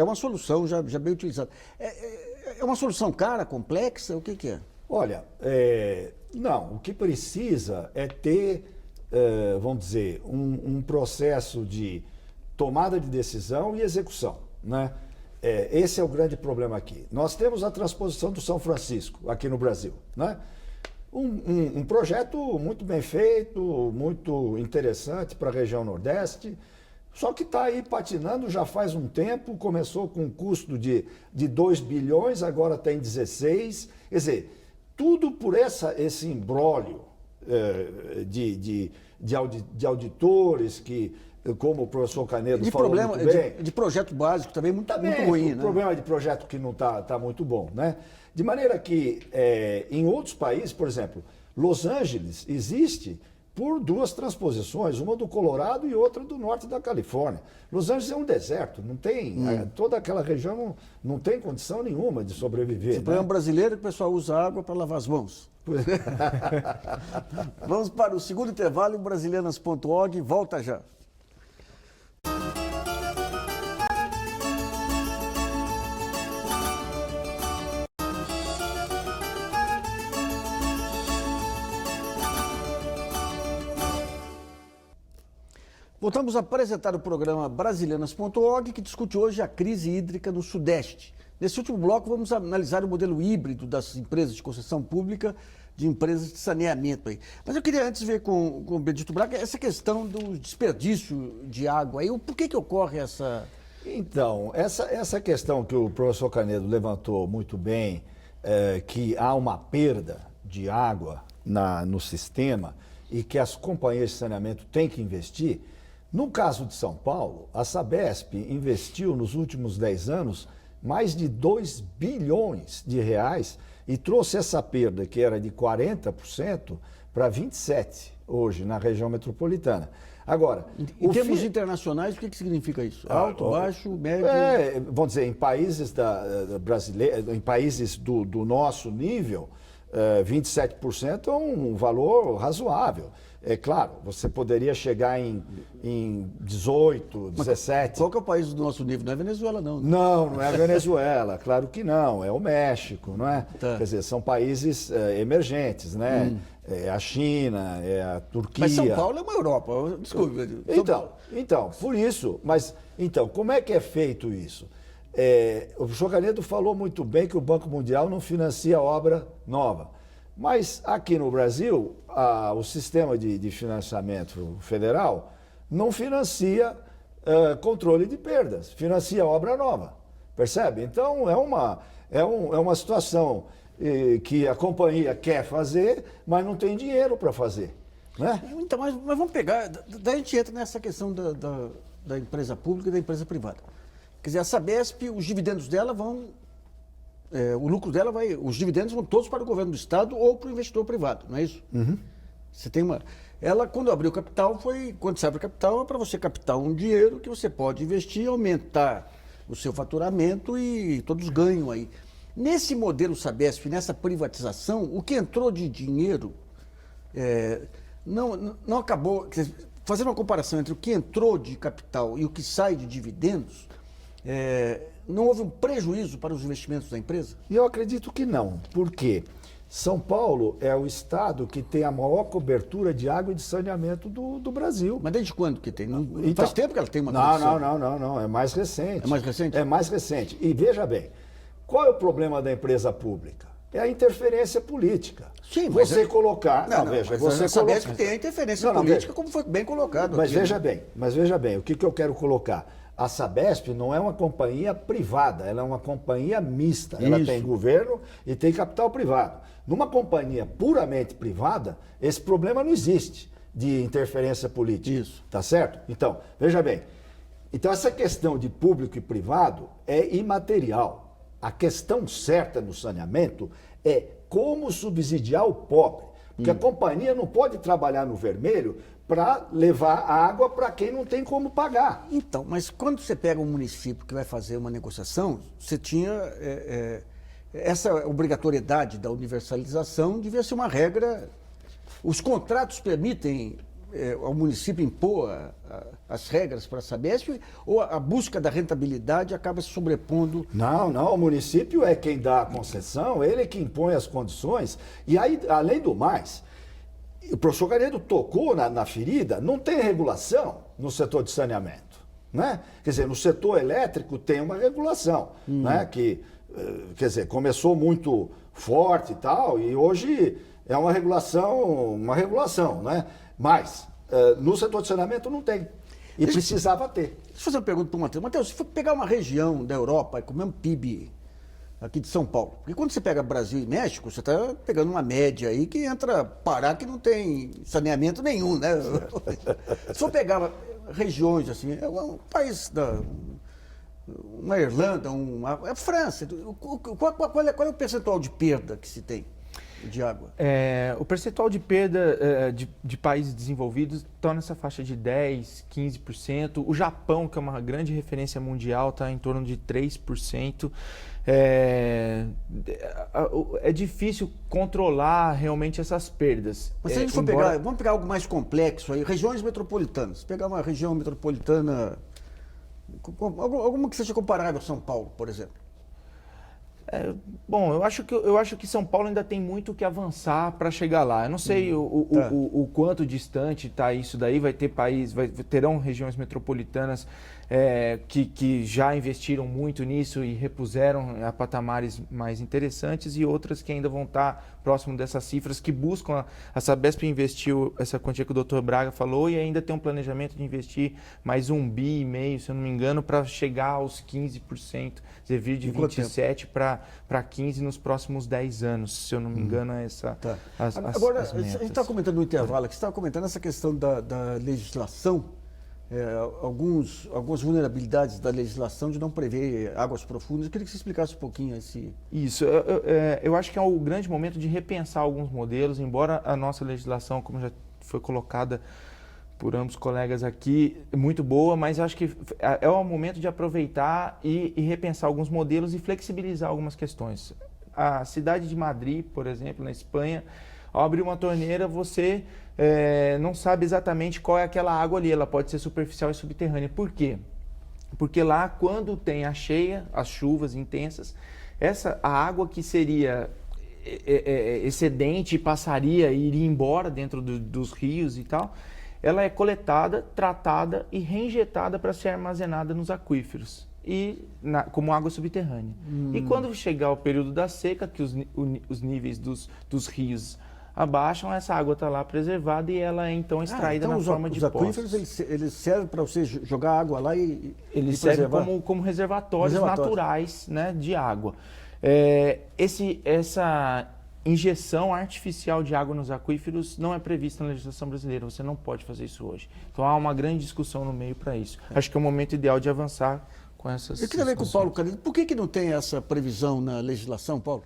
S1: uma solução já bem utilizada. É uma solução cara, complexa? O que é?
S2: Olha, não, o que precisa é ter, vamos dizer, um processo de tomada de decisão e execução, né? Esse é o grande problema aqui. Nós temos a transposição do São Francisco aqui no Brasil, né? Um projeto muito bem feito, muito interessante para a região Nordeste, só que está aí patinando já faz um tempo, começou com um custo de 2 bilhões, agora está em 16. Quer dizer, tudo por esse imbróglio de auditores que, como o professor Canedo falou muito bem...
S1: De projeto básico também muito ruim, né?
S2: Problema de projeto que não está muito bom, né? De maneira que em outros países, por exemplo, Los Angeles existe por 2 transposições, uma do Colorado e outra do norte da Califórnia. Los Angeles é um deserto, não tem, toda aquela região não tem condição nenhuma de sobreviver.
S1: O problema brasileiro é que o pessoal usa água para lavar as mãos. Vamos para o segundo intervalo, brasilianas.org, volta já. Voltamos a apresentar o programa Brasilianas.org, que discute hoje a crise hídrica no Sudeste. Nesse último bloco, vamos analisar o modelo híbrido das empresas de concessão pública, de empresas de saneamento aí. Mas eu queria antes ver com o Benedito Braga essa questão do desperdício de água aí. Por que ocorre essa...
S2: Então, essa questão que o professor Canedo levantou muito bem, que há uma perda de água no sistema e que as companhias de saneamento têm que investir. No caso de São Paulo, a Sabesp investiu nos últimos 10 anos mais de 2 bilhões de reais e trouxe essa perda, que era de 40%, para 27% hoje na região metropolitana. Agora,
S1: em termos internacionais, o que significa isso? Alto, baixo, médio?
S2: Vamos dizer, em países em países do nosso nível, 27% é um valor razoável. É claro, você poderia chegar em 18, 17.
S1: Qual que é o país do nosso nível? Não é Venezuela, não.
S2: Não é a Venezuela, claro que não. É o México, não é?
S1: Tá.
S2: Quer dizer, são países emergentes, né? É a China, é a Turquia.
S1: Mas São Paulo é uma Europa, desculpe.
S2: Então, por isso, mas então, como é que é feito isso? O professor Canedo falou muito bem que o Banco Mundial não financia obra nova. Mas aqui no Brasil, o sistema de financiamento federal não financia controle de perdas, financia obra nova, percebe? Então é uma situação que a companhia quer fazer, mas não tem dinheiro para fazer, né?
S1: Então, mas vamos pegar, daí a gente entra nessa questão da empresa pública e da empresa privada. Quer dizer, a Sabesp, os dividendos dela vão... o lucro dela os dividendos vão todos para o governo do estado ou para o investidor privado, não é isso? Você tem ela, quando abriu capital, quando você abre capital, é para você captar um dinheiro que você pode investir, aumentar o seu faturamento e todos ganham aí. Nesse modelo Sabesp, nessa privatização, o que entrou de dinheiro não acabou... Quer dizer, fazendo uma comparação entre o que entrou de capital e o que sai de dividendos, não houve um prejuízo para os investimentos da empresa?
S2: E eu acredito que não. Por quê? São Paulo é o estado que tem a maior cobertura de água e de saneamento do Brasil.
S1: Mas desde quando que tem? Não,
S2: Então,
S1: faz tempo que ela tem uma
S2: Não,
S1: condição.
S2: não. É mais recente.
S1: É mais recente?
S2: É mais recente. E veja bem, qual é o problema da empresa pública? É a interferência política.
S1: Sim, mas
S2: você colocar...
S1: Veja,
S2: mas
S1: você
S2: você
S1: coloca...
S2: coloca...
S1: que tem a interferência
S2: Não,
S1: política,
S2: veja.
S1: como foi bem colocado
S2: Mas
S1: aqui,
S2: veja bem, o que eu quero colocar? A Sabesp não é uma companhia privada, ela é uma companhia mista. Ela
S1: Isso.
S2: tem governo e tem capital privado. Numa companhia puramente privada, esse problema não existe de interferência política.
S1: Isso.
S2: Tá certo? Então, veja bem. Então, essa questão de público e privado é imaterial. A questão certa no saneamento é como subsidiar o pobre. Porque a companhia não pode trabalhar no vermelho para levar água para quem não tem como pagar.
S1: Então, mas quando você pega um município que vai fazer uma negociação, você tinha essa obrigatoriedade da universalização, devia ser uma regra. Os contratos permitem ao município impor as regras para a Sabesp, ou a busca da rentabilidade acaba se sobrepondo?
S2: Não, o município é quem dá a concessão, ele é que impõe as condições. E aí, além do mais, o professor Canedo tocou na ferida, não tem regulação no setor de saneamento. Né? Quer dizer, no setor elétrico tem uma regulação, né? Que, quer dizer, começou muito forte e tal, e hoje é uma regulação, né? Mas no setor de saneamento não tem. E precisava ter.
S1: Deixa eu fazer uma pergunta para o Matheus. Matheus, se for pegar uma região da Europa com o mesmo PIB aqui de São Paulo, porque quando você pega Brasil e México, você está pegando uma média aí que entra Pará, que não tem saneamento nenhum, né? Se for pegar regiões assim, é um país uma Irlanda, a França, qual é o percentual de perda que se tem de água?
S3: O percentual de perda de países desenvolvidos está nessa faixa de 10%, 15%. O Japão, que é uma grande referência mundial, está em torno de 3%. É difícil controlar realmente essas perdas.
S1: Mas se a gente for pegar, vamos pegar algo mais complexo aí, regiões metropolitanas. Pegar uma região metropolitana, alguma que seja comparável a São Paulo, por exemplo.
S3: Bom, eu acho que São Paulo ainda tem muito que avançar para chegar lá. Eu não sei o quanto distante está isso daí. Vai ter terão regiões metropolitanas que já investiram muito nisso e repuseram a patamares mais interessantes, e outras que ainda vão estar próximo dessas cifras, que buscam. A Sabesp investiu essa quantia que o Dr. Braga falou, e ainda tem um planejamento de investir mais 1,5 bi, se eu não me engano, para chegar aos 15%, dizer, vir de 27% para 15% nos próximos 10 anos, se eu não me engano, é essa.
S1: Tá.
S3: Agora,
S1: a gente está comentando no intervalo aqui, você estava comentando essa questão da legislação, algumas vulnerabilidades da legislação de não prever águas profundas. Eu queria que você explicasse um pouquinho esse...
S3: Isso, eu acho que é o grande momento de repensar alguns modelos, embora a nossa legislação, como já foi colocada por ambos os colegas aqui, é muito boa, mas eu acho que é o momento de aproveitar e repensar alguns modelos e flexibilizar algumas questões. A cidade de Madrid, por exemplo, na Espanha, ao abrir uma torneira, você não sabe exatamente qual é aquela água ali, ela pode ser superficial e subterrânea. Por quê? Porque lá, quando tem a cheia, as chuvas intensas, a água que seria excedente, passaria e iria embora dentro dos rios e tal, ela é coletada, tratada e reinjetada para ser armazenada nos aquíferos, como água subterrânea. E quando chegar o período da seca, que os níveis dos rios abaixam, essa água está lá preservada e ela é então extraída na forma de poços.
S1: Os aquíferos, eles servem para você jogar água lá e
S3: eles servem como reservatórios naturais, né, de água. Essa injeção artificial de água nos aquíferos não é prevista na legislação brasileira, você não pode fazer isso hoje. Então há uma grande discussão no meio para isso. Acho que é o momento ideal de avançar com essas...
S1: Eu queria ver com o Paulo Canedo, por que não tem essa previsão na legislação, Paulo?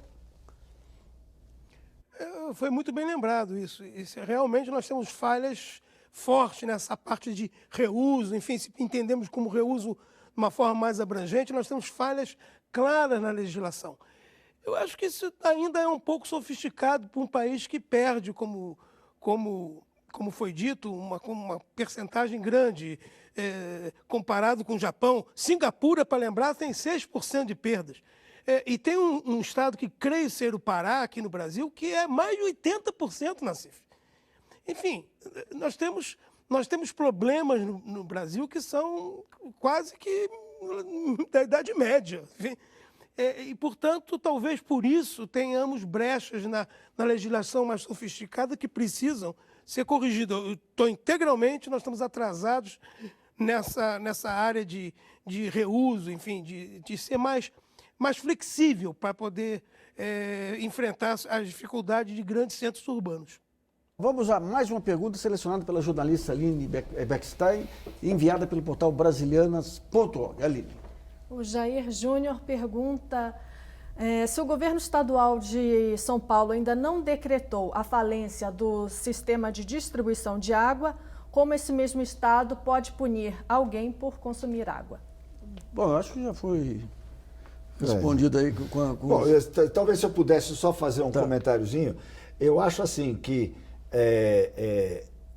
S4: Foi muito bem lembrado isso. Realmente nós temos falhas fortes nessa parte de reuso, enfim, se entendemos como reuso de uma forma mais abrangente, nós temos falhas claras na legislação. Eu acho que isso ainda é um pouco sofisticado para um país que perde como como foi dito, uma percentagem grande comparado com o Japão. Singapura, para lembrar, tem 6% de perdas. E tem um estado que creio ser o Pará, aqui no Brasil, que é mais de 80% na CIF. Enfim, nós temos problemas no Brasil que são quase que da Idade Média. Enfim, e, portanto, talvez por isso tenhamos brechas na legislação mais sofisticada que precisam ser corrigidas. Nós estamos atrasados nessa área de reuso, enfim, de ser mais flexível para poder enfrentar as dificuldades de grandes centros urbanos.
S1: Vamos a mais uma pergunta selecionada pela jornalista Aline Beckstein e enviada pelo portal brasilianas.org. Aline.
S5: O Jair Júnior pergunta se o governo estadual de São Paulo ainda não decretou a falência do sistema de distribuição de água, como esse mesmo estado pode punir alguém por consumir água?
S1: Bom, acho que já foi respondido aí com...
S2: Bom, talvez se eu pudesse só fazer um comentáriozinho, eu acho assim que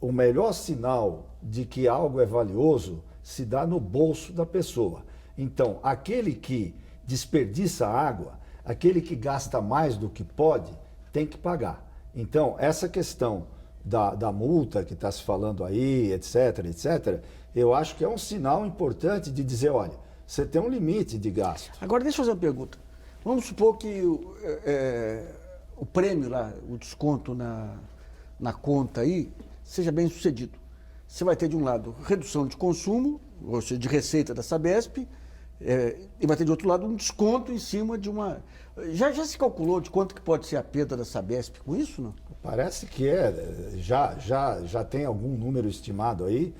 S2: o melhor sinal de que algo é valioso se dá no bolso da pessoa. Então, aquele que desperdiça água, aquele que gasta mais do que pode, tem que pagar. Então, essa questão da multa que está se falando aí, etc., eu acho que é um sinal importante de dizer, olha, você tem um limite de gasto.
S1: Agora, deixa eu fazer uma pergunta. Vamos supor que o prêmio lá, o desconto na conta aí, seja bem sucedido. Você vai ter, de um lado, redução de consumo, ou seja, de receita da Sabesp, e vai ter, de outro lado, um desconto em cima de uma... Já se calculou de quanto que pode ser a perda da Sabesp com isso, não?
S2: Parece que já tem algum número estimado aí,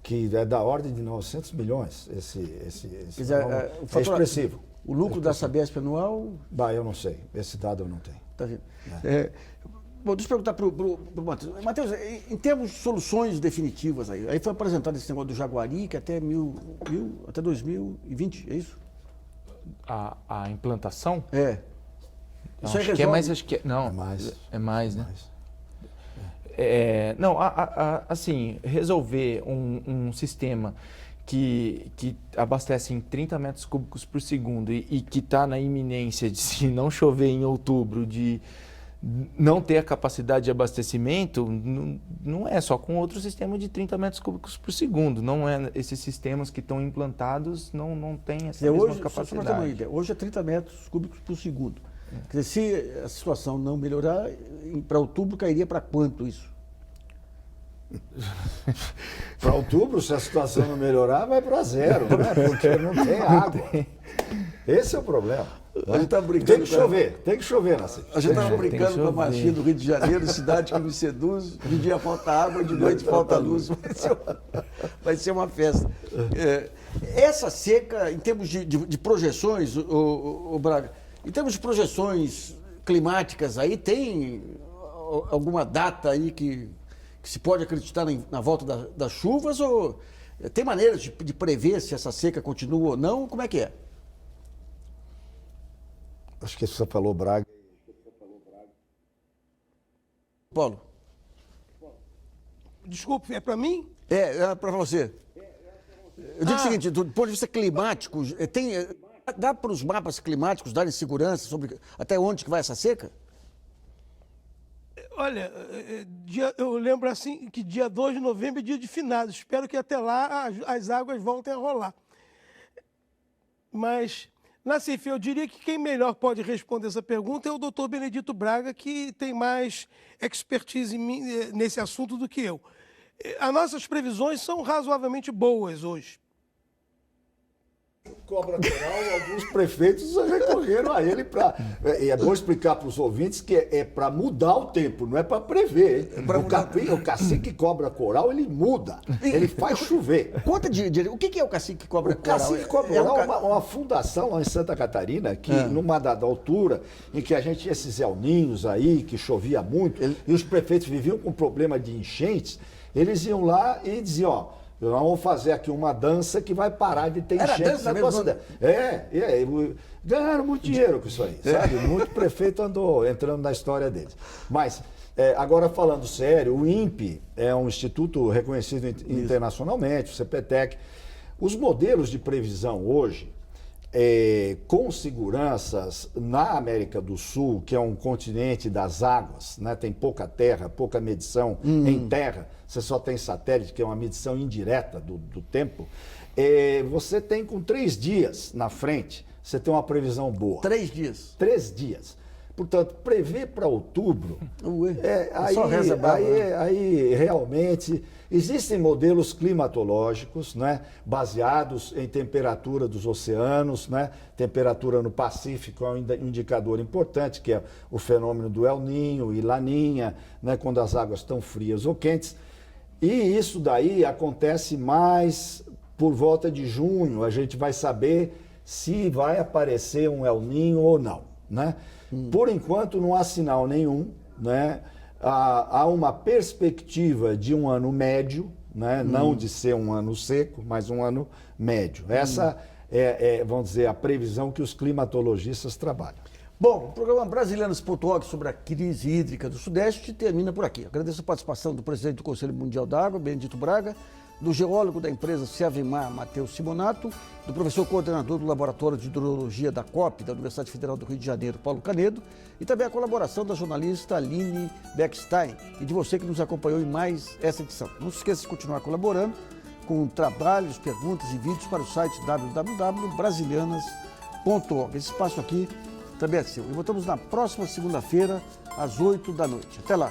S2: que é da ordem de 900 milhões. Quer dizer, é expressivo.
S1: O lucro da Sabesp anual...
S2: Eu não sei. Esse dado eu não tenho.
S1: Tá vendo? Bom, deixa eu perguntar para o Matheus. Matheus, em termos de soluções definitivas aí foi apresentado esse negócio do Jaguari, que até 2020, é isso?
S3: A implantação?
S1: Isso aí
S3: acho que é mais, acho que é, não, é mais, né? Não, assim, resolver um sistema que abastece em 30 metros cúbicos por segundo e que está na iminência de, se não chover em outubro, de não ter a capacidade de abastecimento, não é só com outro sistema de 30 metros cúbicos por segundo. Não é, esses sistemas que estão implantados não têm essa mesma capacidade.
S1: Hoje é 30 metros cúbicos por segundo. Quer dizer, se a situação não melhorar, para outubro cairia para quanto isso?
S2: Para outubro, se a situação não melhorar, vai para zero, né? Porque não tem água. Esse é o problema.
S1: A gente tá brincando
S2: tem que chover, Nascimento.
S1: A gente estava brincando com a Marchinha do Rio de Janeiro, cidade que me seduz, de dia falta água, de noite falta luz. Vai ser uma festa. Essa seca, em termos de projeções, o Braga, em termos de projeções climáticas, aí tem alguma data aí que se pode acreditar na volta das chuvas, ou tem maneiras de prever se essa seca continua ou não? Como é que é?
S2: Acho que você falou Braga.
S1: Paulo.
S4: Desculpe, é para mim?
S1: É para você. Eu digo o seguinte, do ponto de vista climático, dá para os mapas climáticos darem segurança sobre até onde que vai essa seca?
S4: Olha, eu lembro assim que dia 2 de novembro é dia de finados. Espero que até lá as águas voltem a rolar. Mas, Nassif, eu diria que quem melhor pode responder essa pergunta é o doutor Benedito Braga, que tem mais expertise nesse assunto do que eu. As nossas previsões são razoavelmente boas hoje.
S2: Cobra coral, alguns prefeitos recorreram a ele para... é bom explicar para os ouvintes que é para mudar o tempo, não é para prever. O cacique cobra coral, ele muda, ele faz chover.
S1: Conta o que é o cacique cobra coral?
S2: O cacique cobra coral é uma fundação lá em Santa Catarina, que numa dada altura, em que a gente tinha esses El Ninhos aí, que chovia muito, e os prefeitos viviam com problema de enchentes, eles iam lá e diziam, Nós vamos fazer aqui uma dança que vai parar de ter
S1: Era
S2: enchente
S1: dança
S2: na
S1: mesmo?
S2: costa. Ganharam muito dinheiro com isso aí, sabe? Muito prefeito andou entrando na história deles. Mas, agora falando sério, o INPE é um instituto reconhecido internacionalmente, o CPTEC. Os modelos de previsão hoje, com seguranças na América do Sul, que é um continente das águas, né? Tem pouca terra, pouca medição em terra, você só tem satélite, que é uma medição indireta do tempo, você tem com 3 dias na frente, você tem uma previsão boa.
S1: 3 dias.
S2: 3 dias. Portanto, prever para outubro,
S1: só reza brava, né?
S2: aí realmente existem modelos climatológicos, né, baseados em temperatura dos oceanos, né, temperatura no Pacífico é um indicador importante, que é o fenômeno do El Niño e Laninha, né, quando as águas estão frias ou quentes. E isso daí acontece mais por volta de junho, a gente vai saber se vai aparecer um El Niño ou não, né? Por enquanto não há sinal nenhum, né? Há uma perspectiva de um ano médio, né? Não de ser um ano seco, mas um ano médio. Essa vamos dizer, a previsão que os climatologistas trabalham.
S1: Bom, o programa Brasilianos.org sobre a crise hídrica do Sudeste termina por aqui. Agradeço a participação do presidente do Conselho Mundial da Água, Benedito Braga, do geólogo da empresa Ciavimar, Matheus Simonato, do professor coordenador do Laboratório de Hidrologia da COP, da Universidade Federal do Rio de Janeiro, Paulo Canedo, e também a colaboração da jornalista Aline Beckstein e de você que nos acompanhou em mais essa edição. Não se esqueça de continuar colaborando com trabalhos, perguntas e vídeos para o site www.brasilianas.org. Esse espaço aqui também é seu. E voltamos na próxima segunda-feira, às 8 da noite. Até lá!